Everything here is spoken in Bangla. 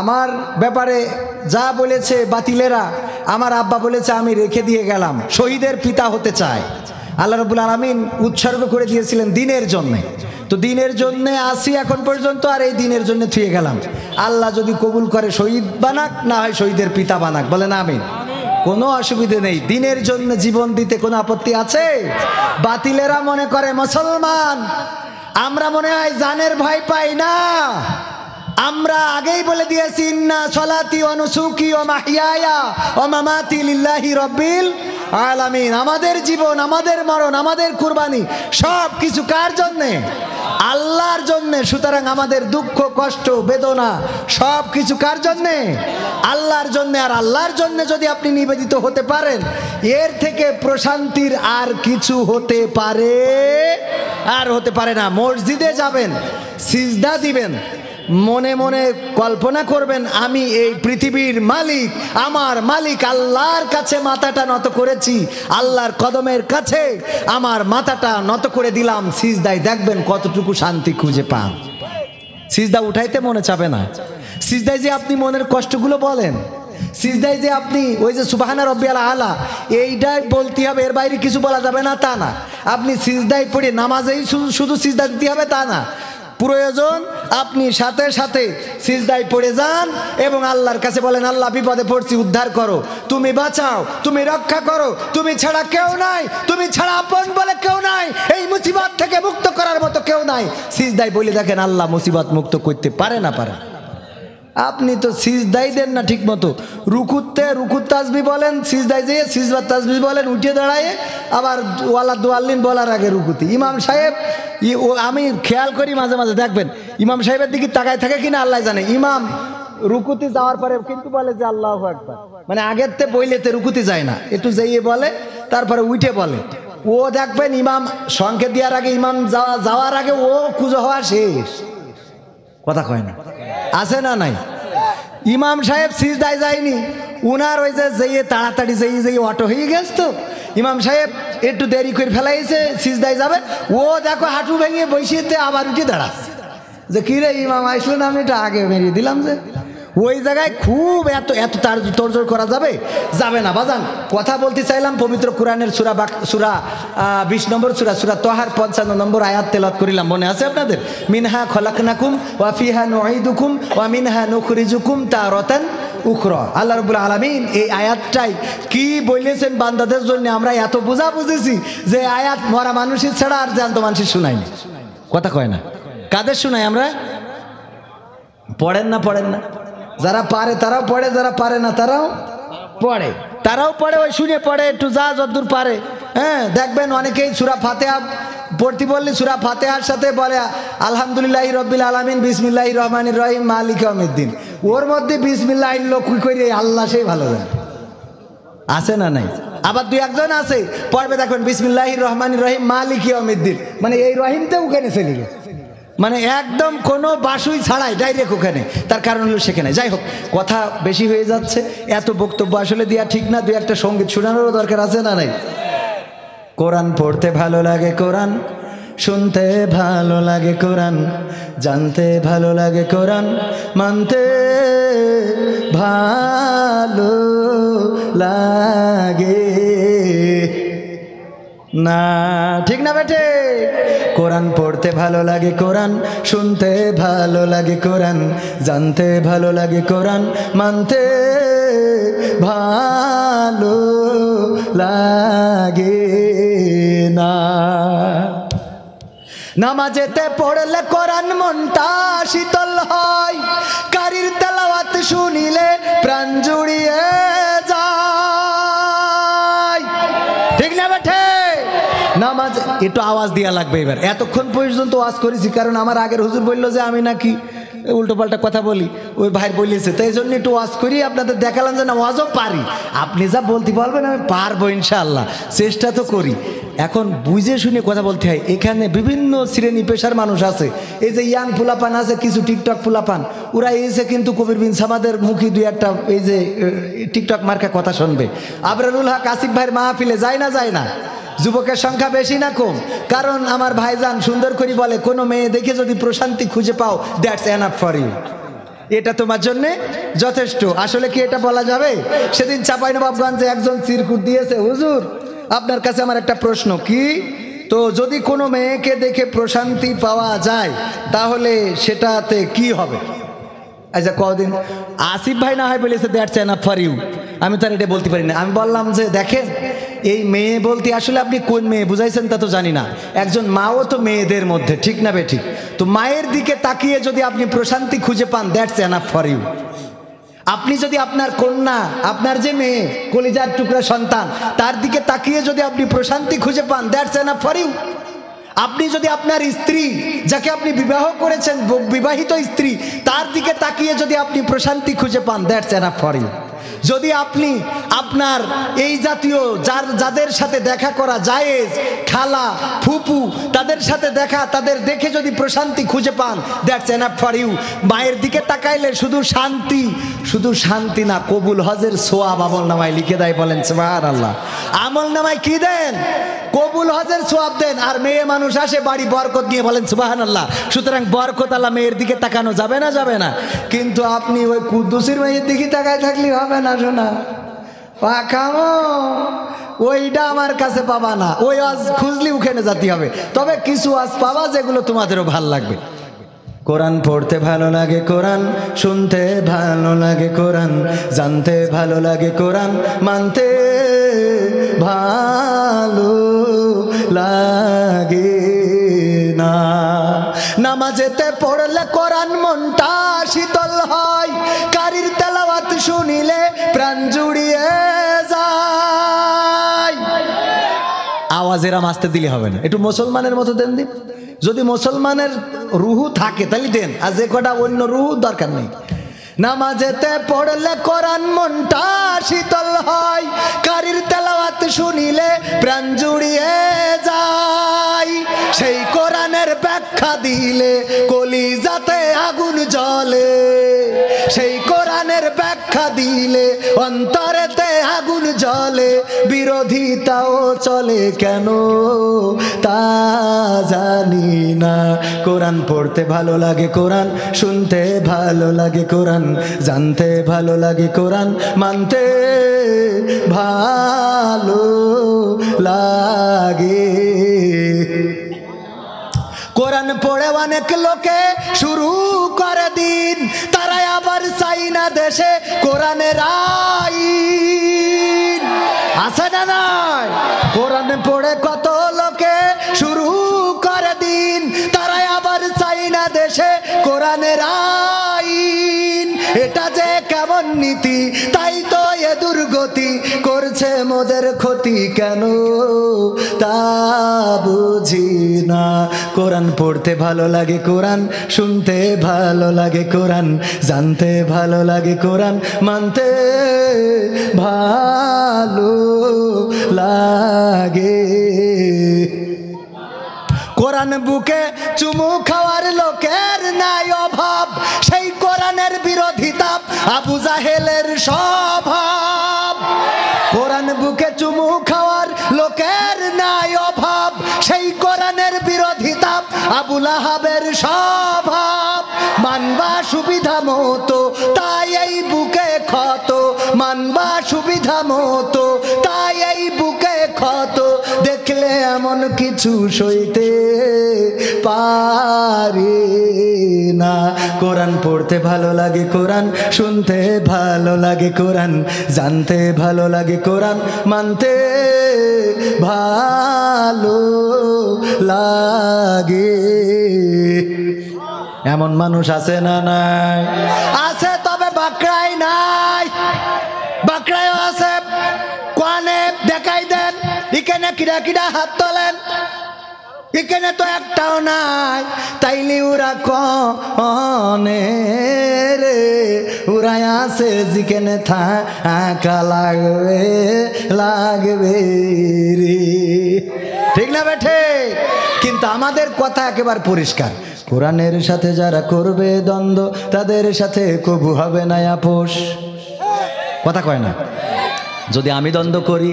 আমার ব্যাপারে যা বলেছে বাতিলেরা, আমার আব্বা বলেছে আমি রেখে দিয়ে গেলাম, শহীদের পিতা হতে চায়। আল্লাহ রাব্বুল আলামিন উৎসর্গ করে দিয়েছিলেন দিনের জন্যে, তো দিনের জন্যে আসি এখন পর্যন্ত, আর এই দিনের জন্য থুয়ে গেলাম। আল্লাহ যদি কবুল করে শহীদ বানাক, না হয় শহীদের পিতা বানাক, বলেন আমিন। কোনো অসুবিধে নেই, দিনের জন্য জীবন দিতে কোনো আপত্তি আছে? বাতিলেরা মনে করে মুসলমান, আমরা মনে হয় জানের ভয় পাই না। আমরা আগেই বলে দিয়েছি, ইন্না সলাতি ওয়া নুসুকি ওয়া মাহইয়ায়া ওয়া মামাতি লিল্লাহি রাব্বিল আলামিন। আমাদের জীবন, আমাদের মরণ, আমাদের কুরবানি সব কিছু কার জন্যে? আল্লাহর জন্যে। সুতরাং আমাদের দুঃখ, কষ্ট, বেদনা সব কিছু কার জন্যে? আল্লাহর জন্যে। আর আল্লাহর জন্যে যদি আপনি নিবেদিত হতে পারেন, এর থেকে প্রশান্তির আর কিছু হতে পারে? আর হতে পারে না। মসজিদে যাবেন, সিজদা দিবেন, মনে মনে কল্পনা করবেন আমি এই পৃথিবীর মালিক, আমার মালিক আল্লাহর কাছে মাথাটা নত করেছি, আল্লাহর কদমের কাছে আমার মাথাটা নত করে দিলাম সিজদায়। দেখবেন কতটুকু শান্তি খুঁজে পান। সিজদা উঠাইতে মনে চাবে না। সিজদায় যে আপনি মনের কষ্টগুলো বলেন, সিজদায় যে আপনি ওই যে সুবহানা রাব্বিয়াল আলা এইটাই বলতে হবে, এর বাইরে কিছু বলা যাবে না তা না। আপনি সিজদায় পড়ে নামাজেই শুধু সিজদা দিতে হবে তা না। প্রয়োজন আপনি সাথে সাথে সিজদায় পড়ে যান এবং আল্লাহর কাছে বলেন, আল্লাহ বিপদে পড়ছি, উদ্ধার করো, তুমি বাঁচাও, তুমি রক্ষা করো, তুমি ছাড়া কেউ নাই, তুমি ছাড়া আপন বলে কেউ নাই, এই মুসিবত থেকে মুক্ত করার মতো কেউ নাই। সিজদায় বলে দেখেন আল্লাহ মুসিবত মুক্ত করতে পারে না পারে। আপনি তো সিজদাই দেন না ঠিক মতো। রুকুতে রুকুত তাসবিহ বলেন, সিজদায় যেয়ে সিজদার তাসবিহ বলেন, উঠে দাঁড়ায় আবার ওয়ালা দুয়াল্লিন বলার আগে রুকুতি। ইমাম সাহেব আমি খেয়াল করি মাঝে মাঝে, দেখবেন ইমাম সাহেবের দিকে তাকায় থাকে কিনা আল্লাহ জানে। ইমাম রুকুতি যাওয়ার পরে কিন্তু বলে যে আল্লাহু আকবার, মানে আগের তে বইলেতে রুকুতি যায় না, একটু যেয়ে বলে তারপরে উঠে বলে। ও দেখবেন ইমাম সংকেত দেওয়ার আগে, ইমাম যাওয়ার আগে ও কুজো হওয়া শেষ। কথা কয় না, আছে না নাই? ইমাম সাহেব সিজদায় যায়নি, উনার ওই যে যেয়ে তাড়াতাড়ি যেয়ে অটো হয়ে গেছে, তো ইমাম সাহেব একটু দেরি করে ফেলাইছে, সিজদায় যাবে, ও দেখো হাঁটু ভেঙে বসিয়েতে আবার উঠে দাঁড়াচ্ছে যে কিরে ইমাম আসলো না, আমি এটা আগে মেরিয়ে দিলাম। যে ওই জায়গায় খুব এত তোড়জোড় করা যাবে না বাজান। কথা বলতে চাইলাম পবিত্র কোরআনের সূরা 20 নম্বর সূরা তহার 55 নম্বর আয়াত তেলাওয়াত করিলাম, মনে আছে আপনাদের? মিনহা খলাকনাকুম ওয়া ফিহা নুঈদুকুম ওয়া মিনহা নুখরিজুকুম তারাতান উখরা। আল্লাহ রাব্বুল আলামিন এই আয়াতটাই কি বলেছেন বান্দাদের জন্য, আমরা এত বোঝা বুঝেছি যে আয়াত মরা মানুষের ছাড়া আর জ্যান্ত মানুষের শোনায়নি। কথা কয় না, কাদের শোনাই আমরা? পড়েন না? যারা পারে তারাও পড়ে, যারা পারে না তারাও পড়ে, ওই শুনে পড়ে একটু যা যতদূর পারে। হ্যাঁ, দেখবেন অনেকেই সূরা ফাতিহা পড়তে বললে সূরা ফাতিহার সাথে বলে আলহামদুলিল্লাহি রাব্বিল আলামিন বিসমিল্লাহির রহমানির রহিম মালিকি ইয়াউমিদ্দিন। ওর মধ্যে বিসমিল্লাহ লোক কি করে আল্লাহ সেই ভালো জানে, আছে না নাই? আবার দুই একজন আছে পড়বে, দেখবেন বিসমিল্লাহির রহমানির রহিম মালিকি ইয়াউমিদ্দিন, মানে এই রহিমতে ওখানে চলে গেছে, মানে একদম কোনো বাসুই ছাড়াই ডাইরেক্ট ওখানে। তার কারণ হলো সেখানে। যাই হোক, কথা বেশি হয়ে যাচ্ছে, এত বক্তব্য আসলে দেওয়া ঠিক না। দুই একটা সঙ্গীত শোনানোরও দরকার আছে না নাই? কোরআন পড়তে ভালো লাগে, কোরআন শুনতে ভালো লাগে, কোরআন জানতে ভালো লাগে, কোরআন মানতে ভালো লাগে না, ঠিক না বেটে? কোরআন পড়তে ভালো লাগে, কোরআন শুনতে ভালো লাগে, কোরআন জানতে ভালো লাগে, কোরআন মানতে ভালো লাগে না। নামাজেতে পড়লে কোরআন মনটা শীতল হয়, কারির তেলাওয়াত শুনিলে প্রাণ জুড়িয়ে যায়, ঠিক না বেঠে? নামাজ একটু আওয়াজ দেওয়া লাগবে এবার। এতক্ষণ পর্যন্ত ওয়াজ করেছি কারণ আমার আগের হুজুর বললো যে আমি নাকি উল্টো পাল্টা কথা বলি, ওই ভাই বলিয়েছে, তো এই জন্য একটু ওয়াজ করি, আপনাদের দেখালাম যে না ওয়াজও পারি। আপনি যা বলতে পারবেন আমি পারবো ইনশাআল্লাহ, চেষ্টা তো করি। এখন বুঝে শুনে কথা বলতে হয়। এখানে বিভিন্ন শ্রেণী পেশার মানুষ আছে, এই যে ইয়াং ফুলাপান আছে, কিছু টিকটক ফুলাপান, ওরা এসে কিন্তু কবির বিন সামাদের মুখী দুই একটা এই যে টিকটক মার্কা কথা শুনবে। আবরারুল হক আসিফ ভাইয়ের মাহফিলে যায় না? যুবকের সংখ্যা বেশি না কম? কারণ আমার ভাইজান সুন্দর করে বলে, কোনো মেয়ে দেখে যদি প্রশান্তি খুঁজে পাও, দ্যাটস এনাফ ফর ইউ। এটা তোমার জন্য যথেষ্ট। আসলে কি এটা বলা যাবে? সেদিন চাঁপাইনবাবগঞ্জে একজন চিরকুট দিয়েছে, হুজুর আপনার কাছে আমার একটা প্রশ্ন, কি তো যদি কোনো মেয়েকে দেখে প্রশান্তি পাওয়া যায় তাহলে সেটাতে কি হবে? আচ্ছা কদিন আসিফ ভাই না হয় বলেছে দ্যাটস এনাফ ফর ইউ, আমি তো আর এটা বলতে পারি না। আমি বললাম যে দেখেন এই মেয়ে বলতে আসলে আপনি কোন মেয়ে বুঝাইছেন তা তো জানি না, একজন মাও তো মেয়েদের মধ্যে, ঠিক না বে ঠিক? তো মায়ের দিকে তাকিয়ে যদি আপনি প্রশান্তি খুঁজে পান দ্যাটস এনাফ ফর ইউ। আপনি যদি আপনার কন্যা, আপনার যে মেয়ে কলিজার টুকরা সন্তান, তার দিকে তাকিয়ে যদি আপনি প্রশান্তি খুঁজে পান দ্যাটস এনাফ ফর ইউ। আপনি যদি আপনার স্ত্রী, যাকে আপনি বিবাহ করেছেন, বিবাহিত স্ত্রী, তার দিকে তাকিয়ে যদি আপনি প্রশান্তি খুঁজে পান দ্যাটস এনাফ ফর ইউ। যদি আপনি আপনার এই জাতীয় যাদের সাথে দেখা করা জায়েজ, খালা ফুপু, তাদের সাথে দেখা, তাদের দেখে যদি প্রশান্তি খুঁজে পান দ্যাটস এনাফ ফর ইউ। মায়ের দিকে তাকাইলে শুধু শান্তি, শুধু শান্তি না, কবুল হজের সোয়াব আমল নামায় লিখে দেয়। বলেন সুবহানাল্লাহ। আমল নামায় কি দেন? কবুল হজের সোয়াব দেন। আর মেয়ে মানুষ আসে বাড়ি বরকত নিয়ে, বলেন সুবহানাল্লাহ। সুতরাং বরকত আল্লাহ মেয়ের দিকে তাকানো যাবে না, যাবে না। কিন্তু আপনি ওই কুদ্দুসের মেয়ের দিকে তাকায় থাকলে হবে না শোনা, পাখামো ওইটা আমার কাছে পাবা না। ওই আজ খুঁজলি ওখানে যেতে হবে। তবে কিছু আজ পাবা যেগুলো তোমাদেরও ভাল লাগবে। কোরআন পড়তে ভালো লাগে, কোরআন শুনতে ভালো লাগে, কোরআন জানতে ভালো লাগে, কোরআন মানতে ভালো লাগে না। নামাজেতে পড়লে কোরআন মনটা শীতল হয়, কারির তেলাওয়াত শুনিলে প্রাণ জুড়িয়ে যায়। আওয়াজেরা মাসতে দিলে হবে না, একটু মুসলমানের মতো দেন দিন। যদি মুসলমানের রুহু থাকে তাহলে দেন, আর যে কটা অন্য রুহু দরকার নেই। নামাজেতে পড়লে কোরআন মনটা শীতল হয়, কারির তেলাওয়াত শুনিলে প্রাণ জুড়িয়ে যায়। সেই কোরআনের ব্যাখ্যা দিলে কলিজাতে আগুন জ্বলে, সেই কোরআনের ব্যাখ্যা দিলে অন্তরেতে আগুন জ্বলে। বিরোধিতাও চলে কেন তা জানি না। কোরআন পড়তে ভালো লাগে, কোরআন শুনতে ভালো লাগে, কোরআন জানতে ভালো লাগে, কোরআন মানতে ভালো লাগে। কোরআন পড়ে অনেক লোকে শুরু করে দিন, তারাই আবার চাই না দেশে কোরআনের আইন। আছে না নাই? কোরআন পড়ে কত লোকে শুরু করে দিন, তারাই আবার চাই না দেশে কোরআনের আইন। এটা যে কেমন নীতি, তাই তো এ দুর্গতি করছে মোদের ক্ষতি, কেন তা বুঝি না। কোরআন পড়তে ভালো লাগে, কোরআন শুনতে ভালো লাগে, কোরআন জানতে ভালো লাগে, কোরআন মানতে ভালো লাগে। কোরআন বুকে চুমু খাওয়ার লোকের নাই অভাব, সেই কোরআনের বিরোধিতা আবু জাহেলের স্বভাব। কোরআন বুকে চুমু খাওয়ার লোকের নাই অভাব, সেই কোরআনের বিরোধিতা আবু লাহাবের স্বভাব। মানবা সুবিধা মতো তাই এই বুকে ক্ষত, মানবা সুবিধা মতো তাই এই বুকে ক্ষত। দেখলে এমন কিছু সইতে পারি না। কোরআন পড়তে ভালো লাগে, কোরআন শুনতে ভালো লাগে, কোরআন জানতে ভালো লাগে, কোরআন মানতে ভালো লাগে। এমন মানুষ আছে না নাই? আছে, তবে বাকড়াই নাই। বাকড়াইও আছে, কোয়ানে দেখাই দেন। এখানে কিরা কিরা হাত তোলেন, এখানে তো একটাও নাই। তাইলে ওরা কনে রে উড়াই আছে, যেখানে থাকা লাগবে লাগবে রে। ঠিক না বেঠে? কিন্তু আমাদের কথা একেবারে পরিষ্কার, কোরআনের সাথে যারা করবে দ্বন্দ্ব তাদের সাথে কবু হবে না আপোষ। কথা কয় না? যদি আমি দ্বন্দ্ব করি